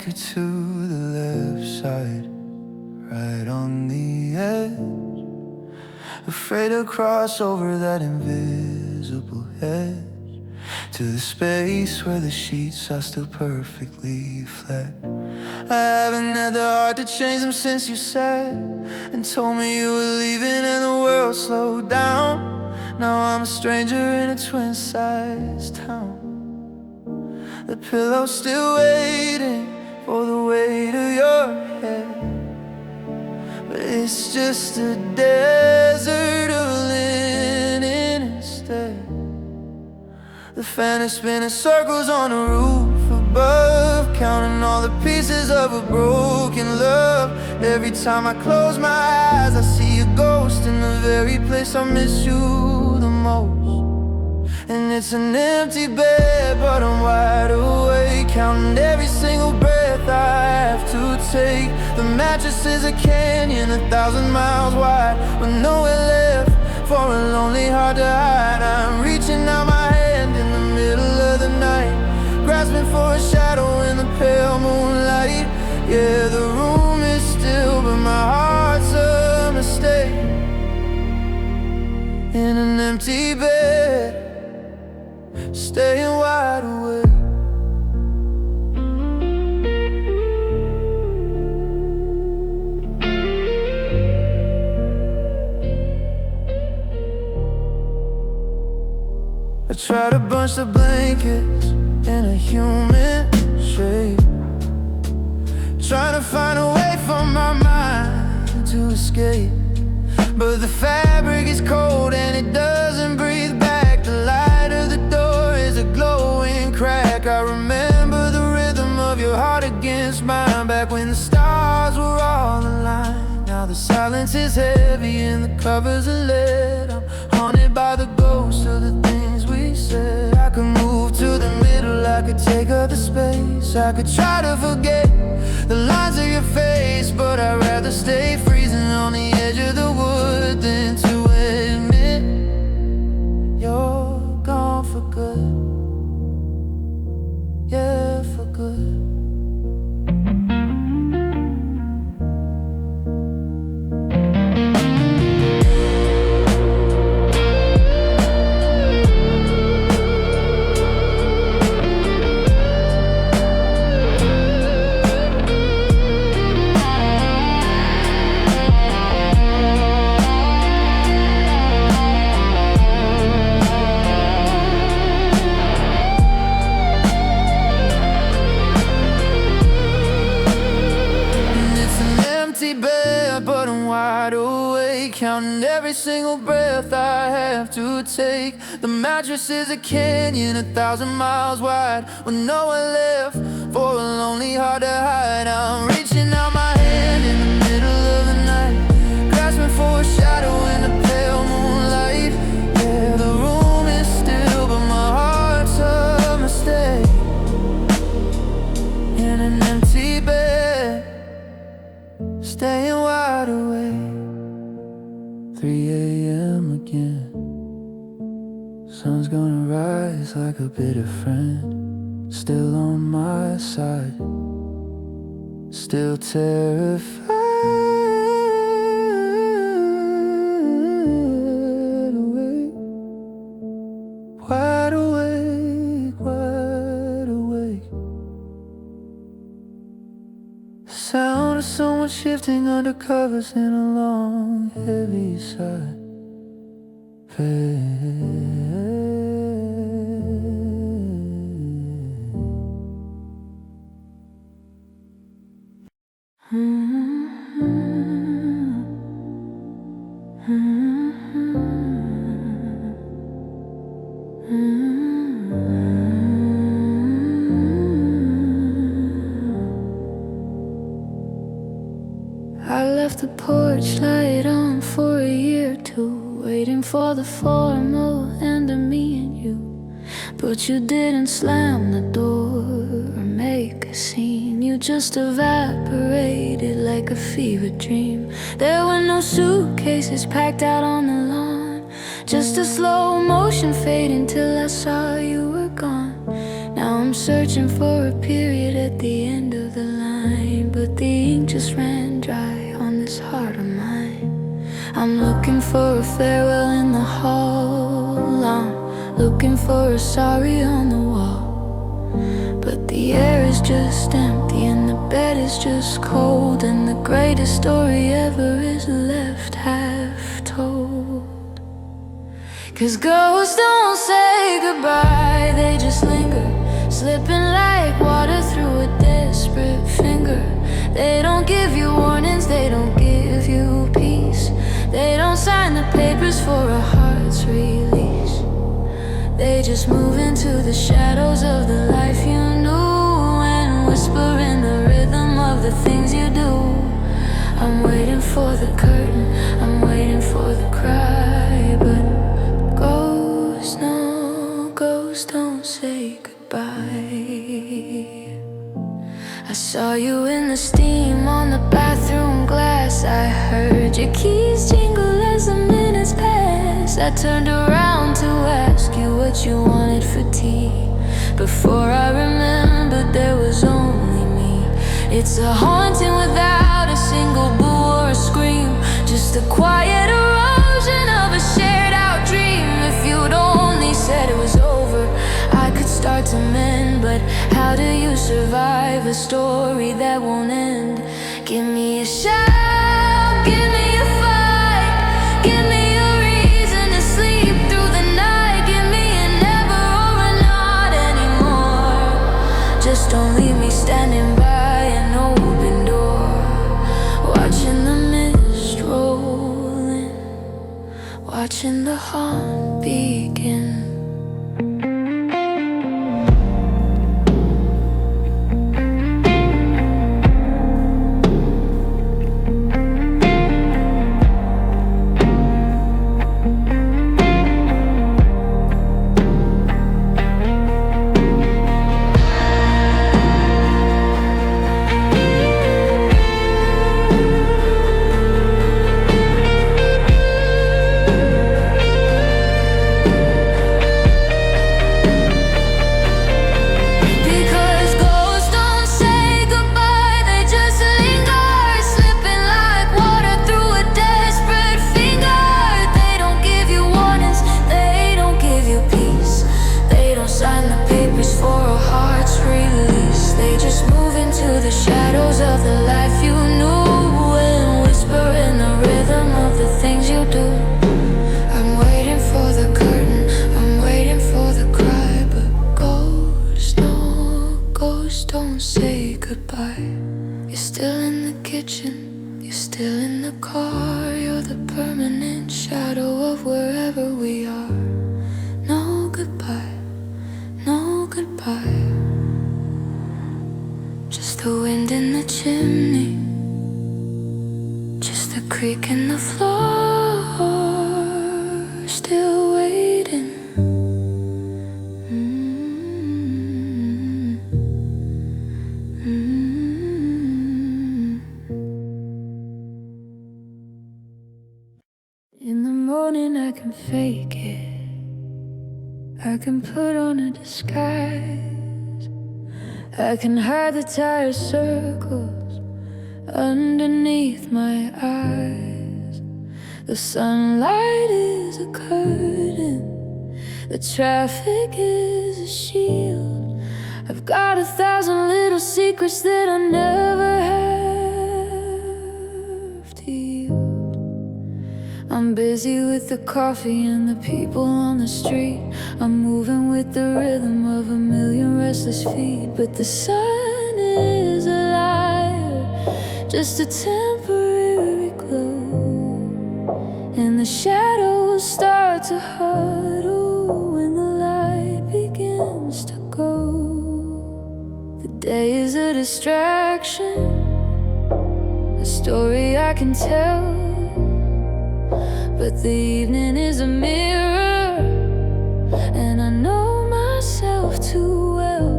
anchor to the left side, right on the edge, afraid to cross over that invisible edge, to the space where the sheets are still perfectly flat. I haven't had the heart to change them since you said and told me you were leaving and the world slowed down. Now I'm a stranger in a twin-sized town. The pillow's still waiting for the weight of your head, but it's just a desert of linen instead. The fan is spinning circles on the roof above, counting all the pieces of a broken love. Every time I close my eyes, I see a ghost in the very place I miss you the most. And it's an empty bed, but I'm wide awake, counting every single breath I have to take. The mattress is a canyon 1,000 miles wide, with nowhere left for a lonely heart to hide. I'm reaching out my hand in the middle of the night, grasping for a shadow in the pale moonlight. Yeah, the room is still, but my heart's a mistake. In an empty bed, staying wide awake. I try to bunch the blankets in a human shape, trying to find a way for my mind to escape, but the fabric is cold and it doesn't breathe back. The light of the door is a glowing crack. I remember the rhythm of your heart against mine, back when the stars were all aligned. Now the silence is heavy and the covers are lit. I'm haunted by the ghosts of the things we said. I could move to the middle, I could take up the space, I could try to forget the lines of your face, but I'd rather stay freezing on the edge of the wood than to admit you're gone for good. Yeah, for good. Bed, but I'm wide awake, counting every single breath I have to take. The mattress is a canyon 1,000 miles wide, with nowhere left for a lonely heart to hide. I'm reaching out my hand in the middle of the night, grasping for a shadow in the pale moonlight. Yeah, the room is still, but my heart's a mistake. In an empty bed, staying wide awake. 3 a.m. again, sun's gonna rise like a bitter friend, still on my side, still terrified. Awake, wide awake, wide awake. Sound of someone shifting under covers in a long, heavy sigh. I left the porch light on for a year or two, waiting for the formal end of me and you. But you didn't slam the door or make a scene. You just evaporated like a fever dream. There were no suitcases packed out on the lawn, just a slow motion fade until I saw you were gone. Now I'm searching for a period at the end of the line. just ran dry on this heart of mine. I'm looking for a farewell in the hall. I'm looking for a sorry on the wall. But the air is just empty and the bed is just cold, and the greatest story ever is left half told. 'Cause ghosts don't say goodbye, they just linger, slipping like water through a desperate finger. They don't give you warnings, they don't give you peace. They don't sign the papers for a heart's release. They just move into the shadows of the life you knew, and whisper in the rhythm of the things you do. I'm waiting for the curtain, I'm waiting for the cry, but ghosts, no, ghosts don't say goodbye. I saw you in the steam on the bathroom glass. I heard your keys jingle as the minutes passed. I turned around to ask you what you wanted for tea. Before I remembered, there was only me. It's a haunting without a single boo or a scream, just a quiet erosion of a shared out dream. If you'd only said it was over, I could start to mend. But how do you survive a story that won't end? Give me a shout, give me a fight, give me a reason to sleep through the night. Give me a never or a not anymore. Just don't leave me standing by an open door, watching the mist roll in, watching the haunt begin. Don't say goodbye. You're still in the kitchen, you're still in the car. You're the permanent shadow of wherever we are. No goodbye, no goodbye. Just the wind in the chimney, just the creak in the floor. Still waiting. In the morning I can fake it, I can put on a disguise, I can hide the tire circles underneath my eyes. The sunlight is a curtain, the traffic is a shield. I've got 1,000 little secrets that I never have to yield. I'm busy with the coffee and the people on the street. I'm moving with the rhythm of a million restless feet. But the sun is a liar, just a temporary glow, and the shadows start to huddle when the light begins to go. The day is a distraction, a story I can tell, but the evening is a mirror, and I know myself too well.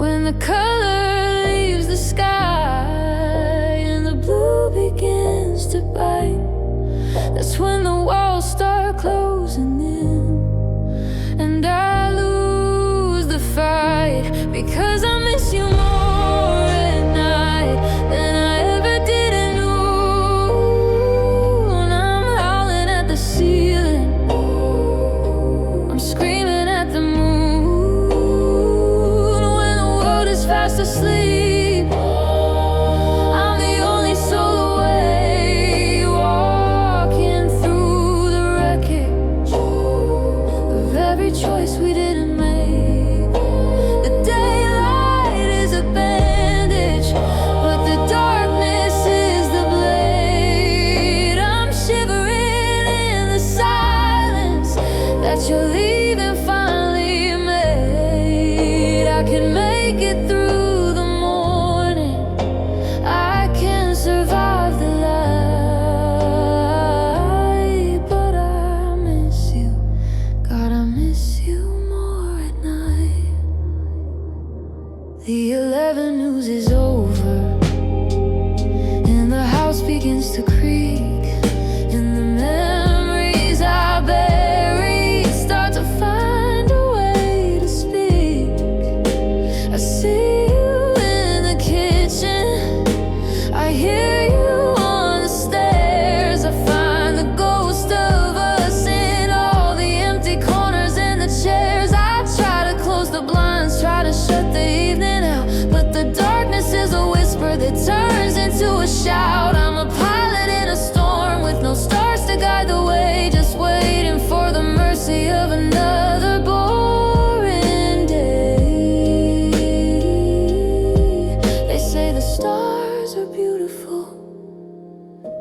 When the color leaves the sky and the blue begins to bite, that's when the walls start closing in, and I lose the fight, because I miss you more at night than I seems to creak in the memories I bury. Start to find a way to speak. I see you in the kitchen, I hear you on the stairs. I find the ghost of us in all the empty corners in the chairs. I try to close the blinds, try to shut the evening out, but the darkness is a whisper that turns into a shout. I'm a pilot in a storm with no stars to guide the way, just waiting for the mercy of another boring day. They say the stars are beautiful,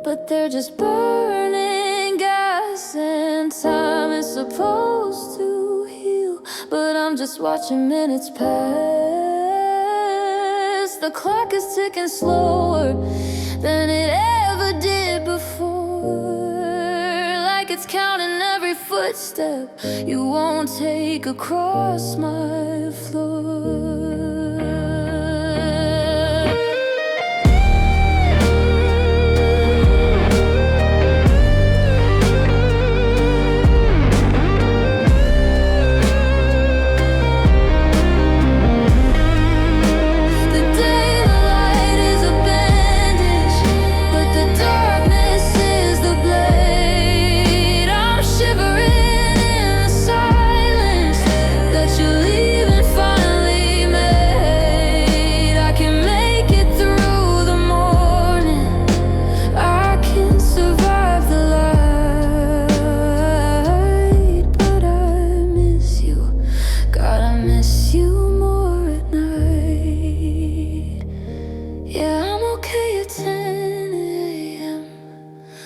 but they're just burning gas, and time is supposed to heal, but I'm just watching minutes pass. The clock is ticking slower than it ever did before, like it's counting every footstep you won't take across my floor.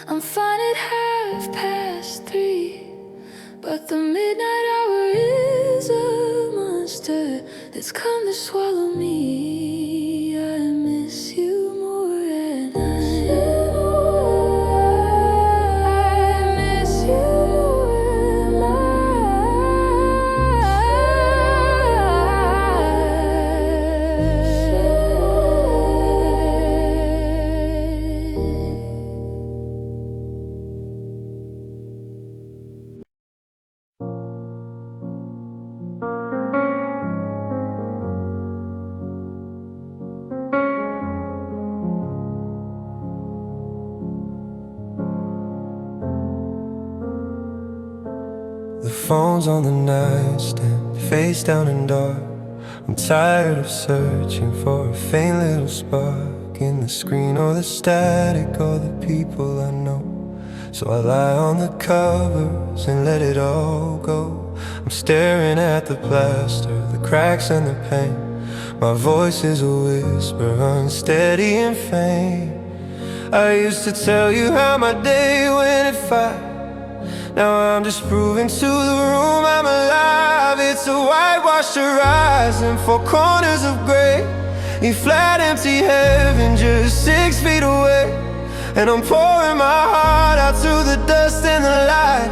I'm fine at 3:30, but the midnight hour is a monster that's come to swallow me. I miss you more at night. I miss you more The phone's on the nightstand, face down and dark. I'm tired of searching for a faint little spark in the screen or the static or the people I know. So I lie on the covers and let it all go. I'm staring at the plaster, the cracks and the paint. My voice is a whisper, unsteady and faint. I used to tell you how my day went at 5. Now I'm just proving to the room I'm alive. It's a whitewashed horizon, 4 corners of gray, a flat empty heaven just 6 feet away. And I'm pouring my heart out to the dust and the light,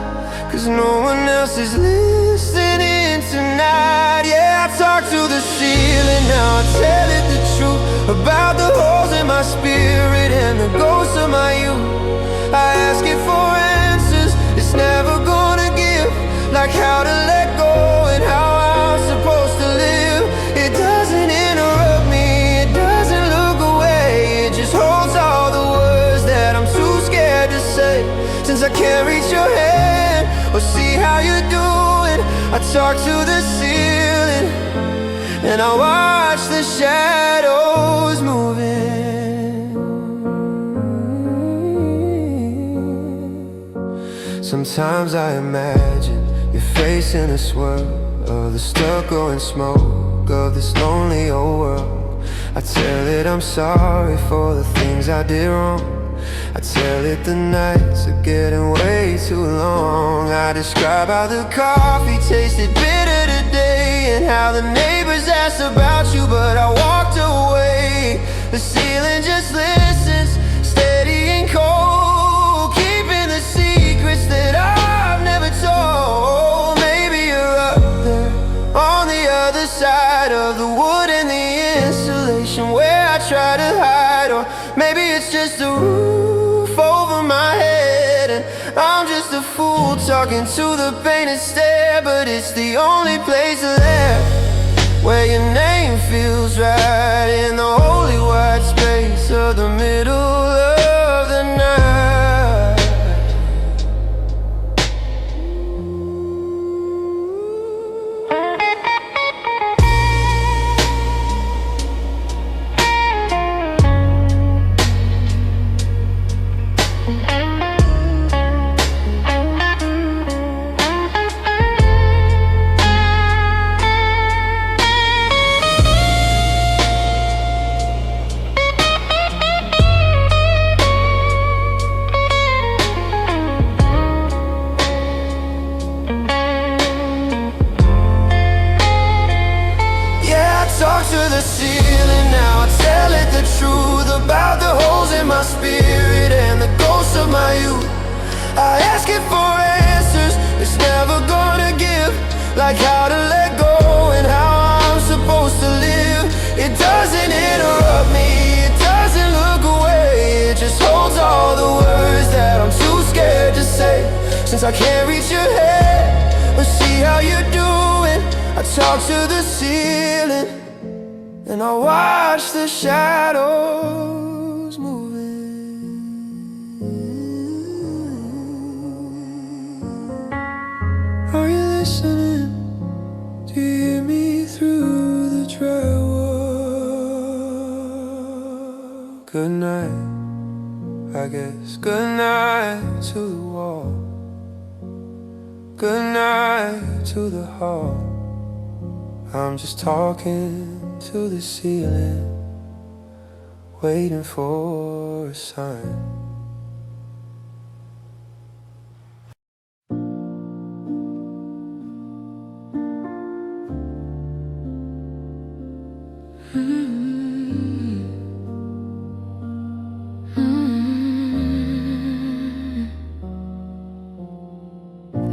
'cause no one else is listening tonight. Yeah, I talk to the ceiling now, I tell it the truth about the holes in my spirit and the ghosts of my youth. I ask it for answers it's never gonna give, like how to let go and how I'm supposed to live. It doesn't interrupt me, it doesn't look away, it just holds all the words that I'm too scared to say. Since I can't reach your hand or see how you're doing, I talk to the ceiling and I watch the shadows moving. Sometimes I imagine your face in a swirl of the stucco and smoke of this lonely old world. I tell it I'm sorry for the things I did wrong. I tell it the nights are getting way too long. I describe how the coffee tasted bitter today and how the neighbors asked about you, but I walked away. The ceiling just listens, steady and cold, keeping the secrets that I've never told. Maybe you're up there on the other side of the wood and the insulation where I try to hide, or maybe it's just a roof a fool talking to the painted stare, but it's the only place left where your name feels right in the holy white space of the middle of the night. Talk to the ceiling now, I tell it the truth about the holes in my spirit and the ghosts of my youth. I ask it for answers, it's never gonna give, like how to let go and how I'm supposed to live. It doesn't interrupt me, it doesn't look away, it just holds all the words that I'm too scared to say. Since I can't reach your head or see how you're doing, I talk to the ceiling and I watch the shadows moving. Are you listening? Do you hear me through the drywall? Good night, I guess. Good night to the wall. Good night to the hall. I'm just talking to the ceiling, waiting for a sign.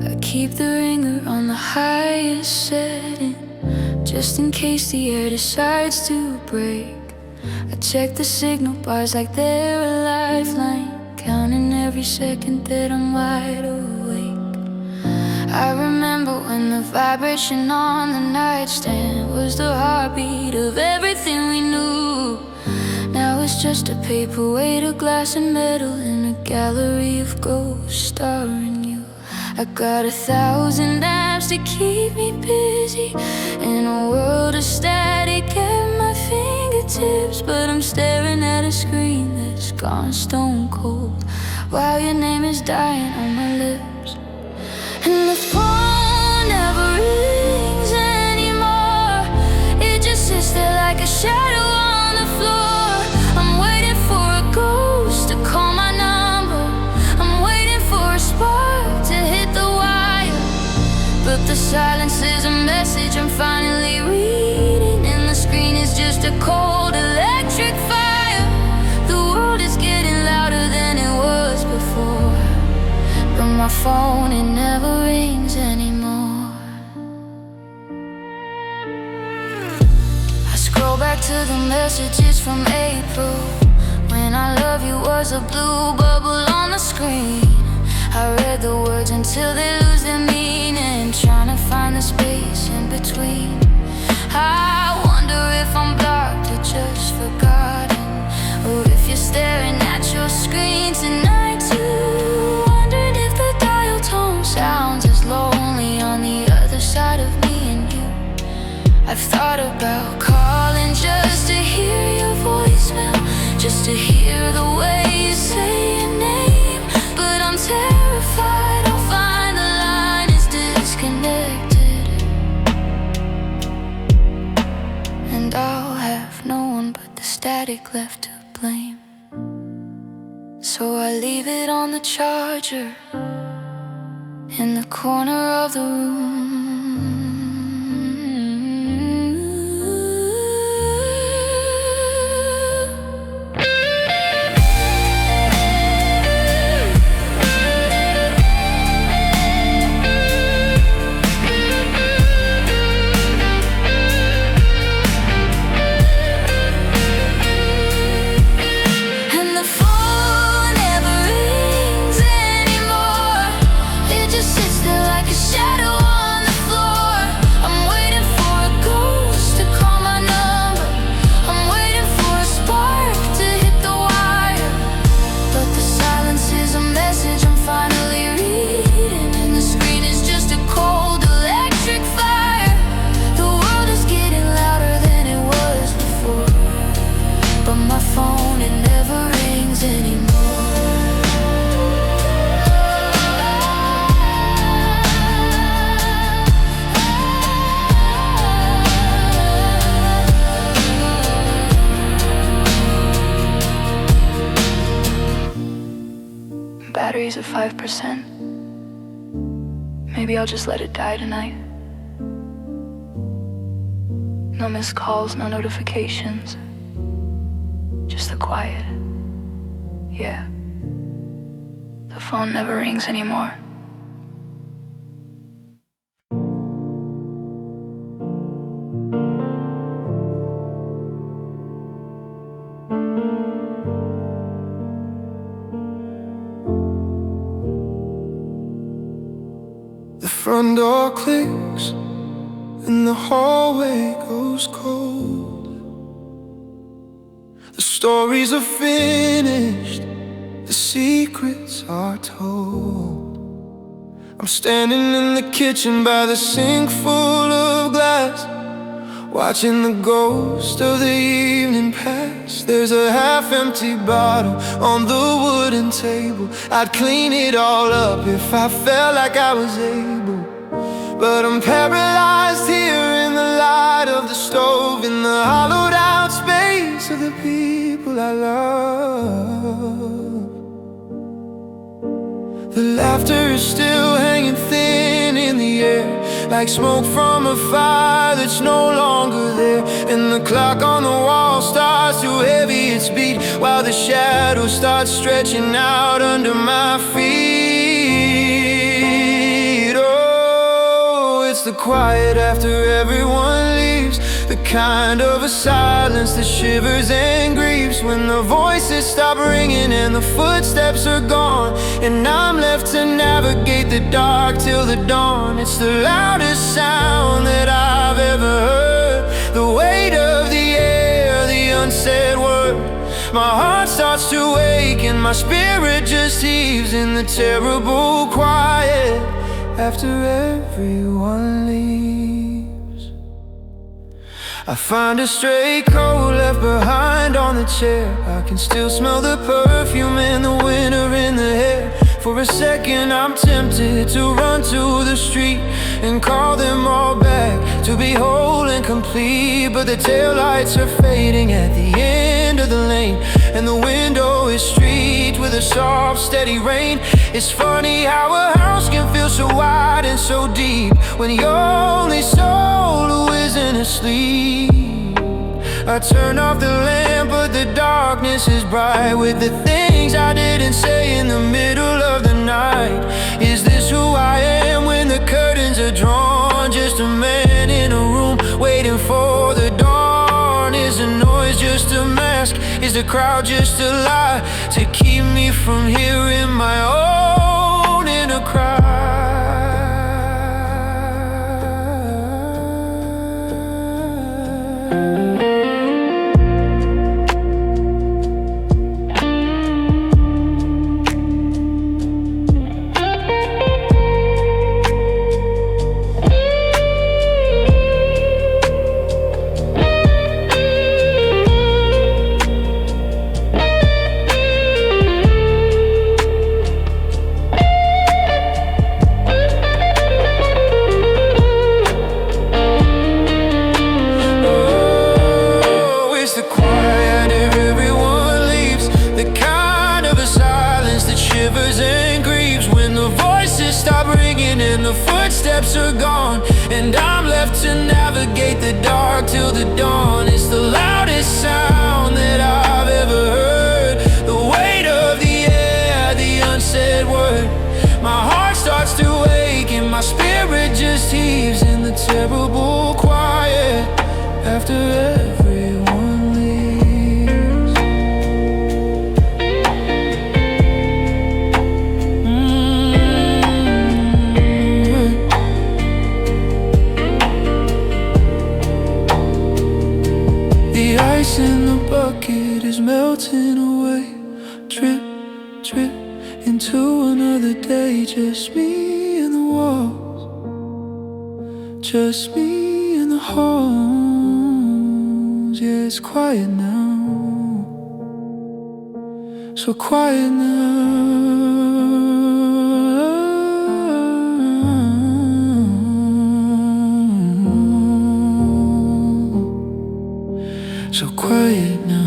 I keep the ringer on the highest setting, just in case the air decides to break. I check the signal bars like they're a lifeline, counting every second that I'm wide awake. I remember when the vibration on the nightstand was the heartbeat of everything we knew. Now it's just a paperweight of glass and metal in a gallery of ghosts starring you. I got 1,000 apps to keep me busy in a world of static at my fingertips, but I'm staring at a screen that's gone stone cold while your name is dying on my lips. And the phone never rings anymore, it just sits there like a shadow on the floor. I'm waiting for a ghost to call my number, I'm waiting for a spark to hit the wire, but the silence is a message I'm finally reading, and the screen is just a cold electric fire. The world is getting louder than it was before, but my phone, it never rings anymore. I scroll back to the messages from April, when I love you was a blue bubble on the screen. I read the words until they lose their meaning, trying to find the space in between. I wonder if I'm blocked or just forgotten, or if you're staring at your screen tonight too, wondering if the dial tone sounds as lonely on the other side of me and you. I've thought about calling just to hear your voicemail, just to hear the way you say your name, but I'm terrified I'll find the line is disconnected, and I'll have no one but the static left to blame. So I leave it on the charger in the corner of the room. Battery's at 5%. Maybe I'll just let it die tonight. No missed calls, no notifications. Just the quiet. Yeah. The phone never rings anymore. The front door clicks and the hallway goes cold. The stories are finished, the secrets are told. I'm standing in the kitchen by the sink full of glass, watching the ghost of the evening pass. There's a half-empty bottle on the wooden table. I'd clean it all up if I felt like I was able, but I'm paralyzed here in the light of the stove, in the hollowed out space of the people I love. The laughter is still hanging thin in the air, like smoke from a fire that's no longer there. And the clock on the wall starts to heavy its beat, while the shadows start stretching out under my feet. Oh, it's the quiet after everyone leaves, the kind of a silence that shivers and grieves. When the voices stop ringing and the footsteps are gone, and I'm left to navigate the dark till the dawn. It's the loudest sound that I've ever heard, the weight of the air, the unsaid word. My heart starts to wake and my spirit just heaves in the terrible quiet after everyone leaves. I find a stray coat left behind on the chair. I can still smell the perfume in the winter in the air. For a second I'm tempted to run to the street and call them all back to be whole and complete, but the taillights are fading at the end of the lane, and the window is streaked with a soft, steady rain. It's funny how a house can feel so wide and so deep when your only soul who isn't asleep. I turn off the lamp, but the darkness is bright with the things I didn't say in the middle of the night. Is this who I am when the curtains are drawn? Just a man in a room waiting for the dawn. Is the noise just a mask? Is the crowd just a lie to keep me from hearing my own inner cry? Footsteps are gone, and I'm left to navigate the dark till the dawn. It's the loudest sound that I've ever heard, the weight of the air, the unsaid word. My heart starts to wake and my spirit just heaves in the terrible quiet after everyone leaves. The ice in the bucket is melting away, drip, drip into another day. Just me and the walls, just me and the halls. Yeah, it's quiet now, so quiet now. So quiet now.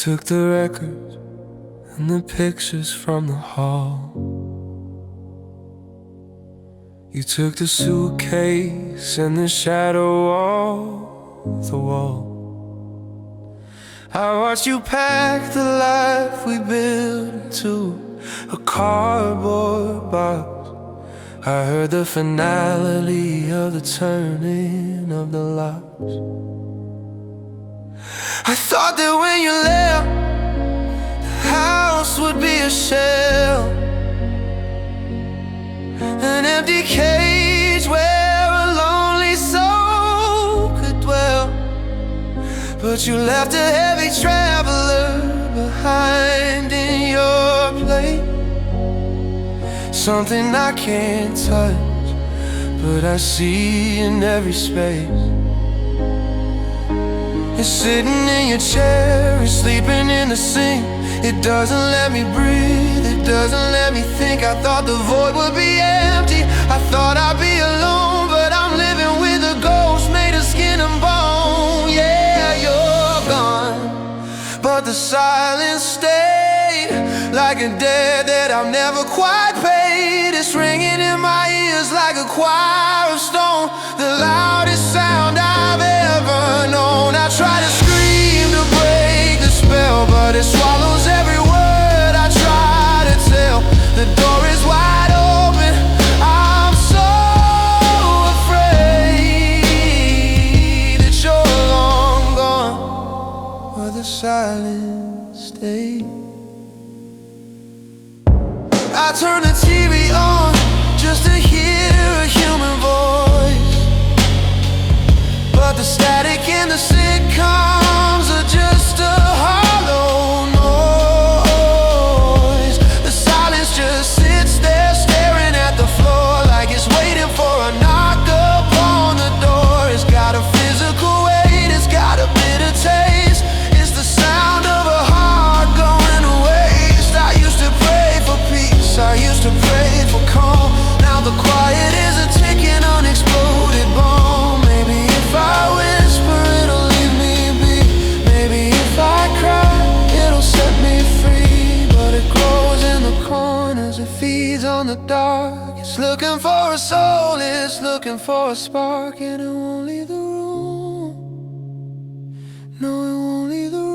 took the records and the pictures from the hall. You took the suitcase and the shadow off the wall. I watched you pack the life we built into a cardboard box. I heard the finality of the turning of the locks. I thought that when you left, the house would be a shell, an empty cage where a lonely soul could dwell. But you left a heavy traveler behind in your plate, something I can't touch, but I see in every space. It's sitting in your chair, it's sleeping in the sink. It doesn't let me breathe, it doesn't let me think. I thought the void would be empty, I thought I'd be alone, but I'm living with a ghost made of skin and bone. Yeah, you're gone, but the silence stayed, like a debt that I've never quite paid. It's ringing in my ears like a choir of stone, the loudest sound I've ever known. I try to scream to break the spell, but it swallows every word I try to tell. The door is wide open, I'm so afraid that you're long gone, but the silence stays. I turn the TV on just to hear a human voice, but the static in the sitcoms are just a hollow noise. The silence just sits there staring at the floor, like it's waiting for a knock upon the door. It's got a physical weight, it's got a bitter taste. It's the sound of a heart going to waste. I used to pray for peace, I used to pray for calm. Now the quiet is a ticking unexploded bomb. Maybe if I whisper it'll leave me be, maybe if I cry it'll set me free. But it grows in the corners, it feeds on the dark. It's looking for a soul, it's looking for a spark, and it won't leave the room. No, it won't leave the room.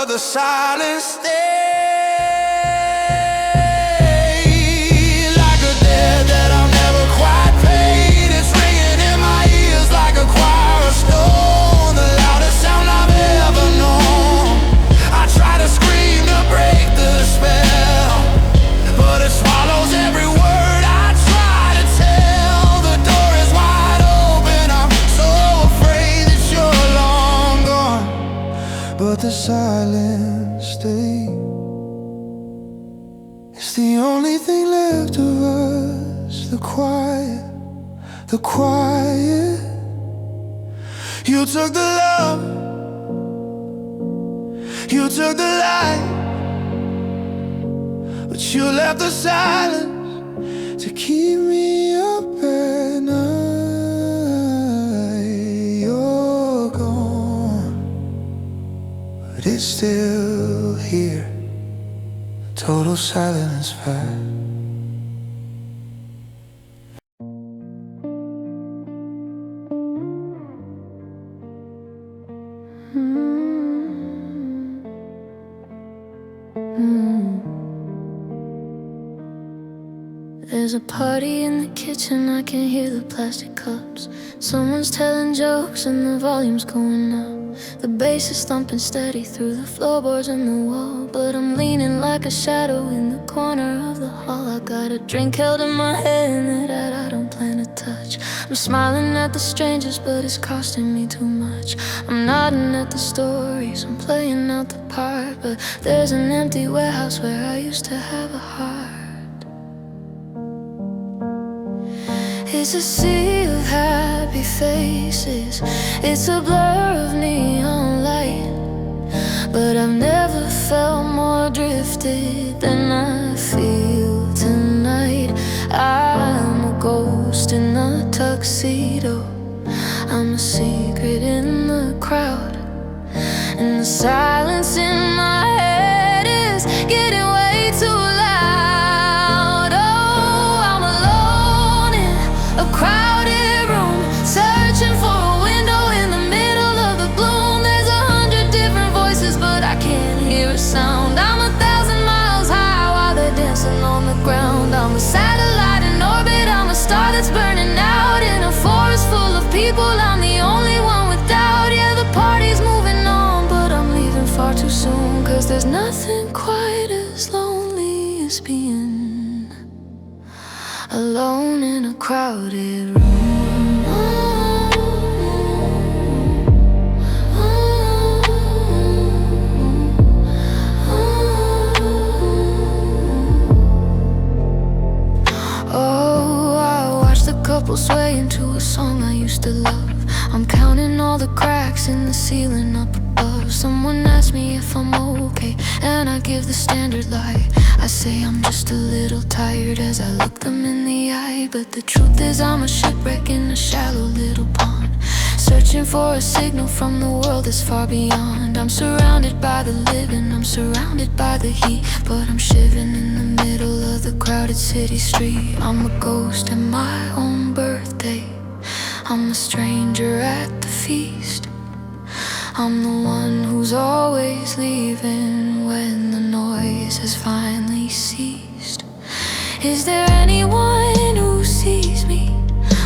The silence stays, like a debt that I've never quite paid. It's ringing in my ears like a choir of stone, the loudest sound I've ever known. I try to scream to break the spell, but it swallows every word I try to tell. The door is wide open, I'm so afraid that you're long gone, but the silence stays. It's the only thing left of us, the quiet, the quiet. You took the love, you took the light, but you left the silence to keep me up at night. You're gone, but it's still here. Total silence fact. There's a party in the kitchen, I can hear the plastic cups. Someone's telling jokes and the volume's going up. The bass is thumping steady through the floorboards and the wall, but I'm leaning like a shadow in the corner of the hall. I got a drink held in my hand that I don't plan to touch. touch. I'm smiling at the strangers, but it's costing me too much. I'm nodding at the stories, I'm playing out the part, but there's an empty warehouse where I used to have a heart. It's a sea of happy faces, it's a blur of neon light, but I've never felt more drifted than I feel tonight. I'm a ghost in a tuxedo, I'm a secret in the crowd, and the silence in my head is getting way too loud. Oh, I'm alone in a crowded room, searching for a window in the middle of the gloom. There's 100 different voices, but I can't hear a sound. I'm 1,000 miles high while they're dancing on the ground. I'm a satellite in orbit, I'm a star that's burning out in a forest full of people. I'm the only one with doubt. Yeah, the party's moving on, but I'm leaving far too soon, 'cause there's nothing quite as lonely as being alone in a crowded room. Oh, I watched the couple sway into a song I used to love. I'm counting all the cracks in the ceiling up above. Someone asked me if I'm okay, and I give the standard lie. I say I'm just a little tired as I look them in the eye, but the truth is I'm a shipwreck in a shallow little pond, searching for a signal from the world that's far beyond. I'm surrounded by the living, I'm surrounded by the heat, but I'm shivering in the middle of the crowded city street. I'm a ghost at my own birthday, I'm a stranger at the feast, I'm the one who's always leaving when the noise has finally ceased. Is there anyone who sees me,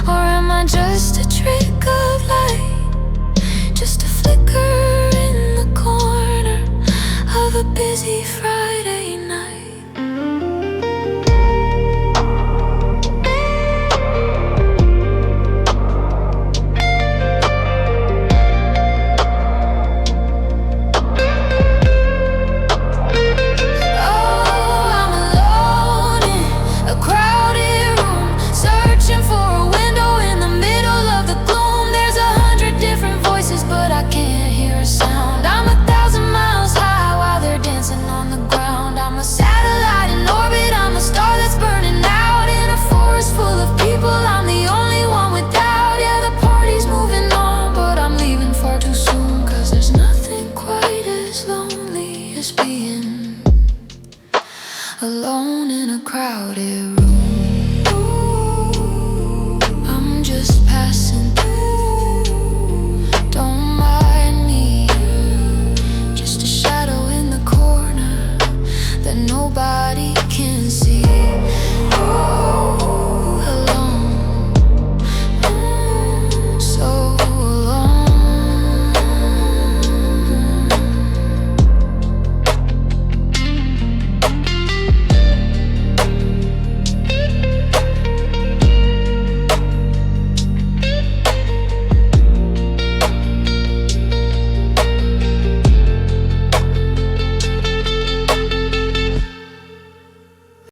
or am I just a trick of light, just a flicker in the corner of a busy Friday